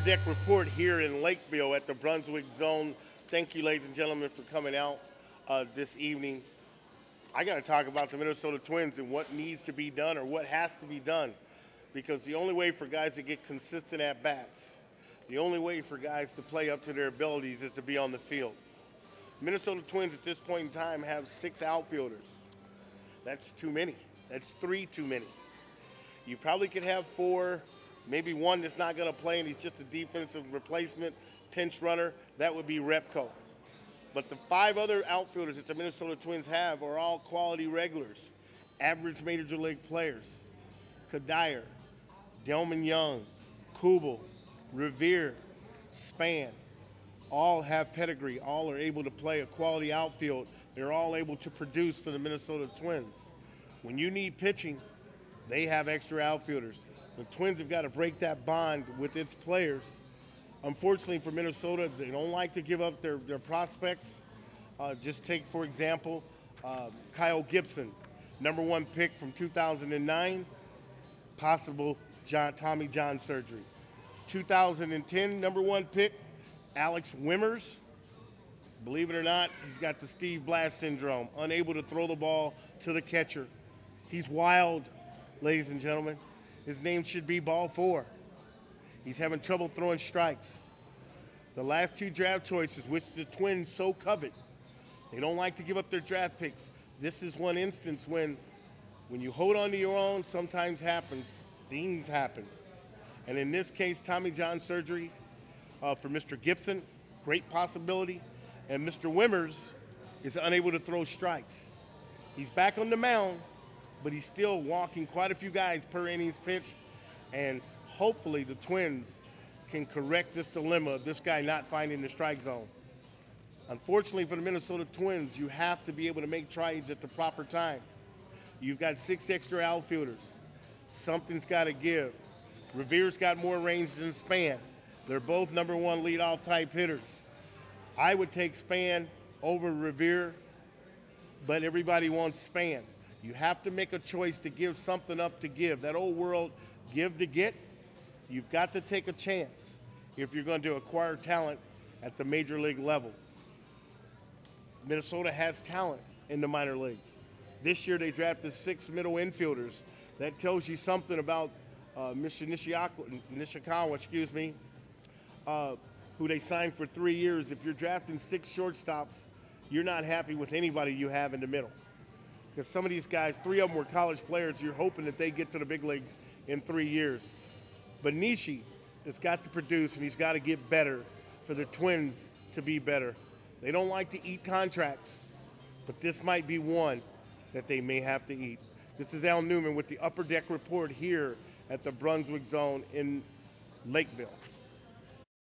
Deck Report here in Lakeville at the Brunswick Zone. Thank you, ladies and gentlemen, for coming out this evening. I got to talk about the Minnesota Twins and what needs to be done or what has to be done, because the only way for guys to get consistent at-bats, the only way for guys to play up to their abilities is to be on the field. Minnesota Twins at this point in time have 6 outfielders. That's too many. That's 3 too many. You probably could have 4, maybe 1 that's not going to play and he's just a defensive replacement, pinch runner. That would be Repko. But the 5 other outfielders that the Minnesota Twins have are all quality regulars, average major league players. Kadire, Delman Young, Kubel, Revere, Span, all have pedigree, all are able to play a quality outfield. They're all able to produce for the Minnesota Twins. When you need pitching, they have extra outfielders. The Twins have got to break that bond with its players. Unfortunately for Minnesota, they don't like to give up their prospects. Just take, for example, Kyle Gibson, #1 pick from 2009, possible Tommy John surgery. 2010 #1 pick, Alex Wimmers. Believe it or not, he's got the Steve Blass syndrome, unable to throw the ball to the catcher. He's wild, ladies and gentlemen. His name should be Ball 4. He's having trouble throwing strikes. The last 2 draft choices, which the Twins so covet, they don't like to give up their draft picks. This is one instance when you hold on to your own, sometimes things happen. And in this case, Tommy John surgery for Mr. Gibson, great possibility. And Mr. Wimmers is unable to throw strikes. He's back on the mound, but he's still walking quite a few guys per innings pitched. And hopefully the Twins can correct this dilemma of this guy not finding the strike zone. Unfortunately for the Minnesota Twins, you have to be able to make trades at the proper time. You've got 6 extra outfielders. Something's got to give. Revere's got more range than Span. They're both #1 leadoff type hitters. I would take Span over Revere, but everybody wants Span. You have to make a choice to give something up to give. That old world, give to get. You've got to take a chance if you're going to acquire talent at the major league level. Minnesota has talent in the minor leagues. This year they drafted 6 middle infielders. That tells you something about Mr. Nishikawa, who they signed for 3 years. If you're drafting 6 shortstops, you're not happy with anybody you have in the middle. Because some of these guys, 3 of them were college players, you're hoping that they get to the big leagues in 3 years. But Nishi has got to produce, and he's got to get better for the Twins to be better. They don't like to eat contracts, but this might be one that they may have to eat. This is Al Newman with the Upper Deck Report here at the Brunswick Zone in Lakeville.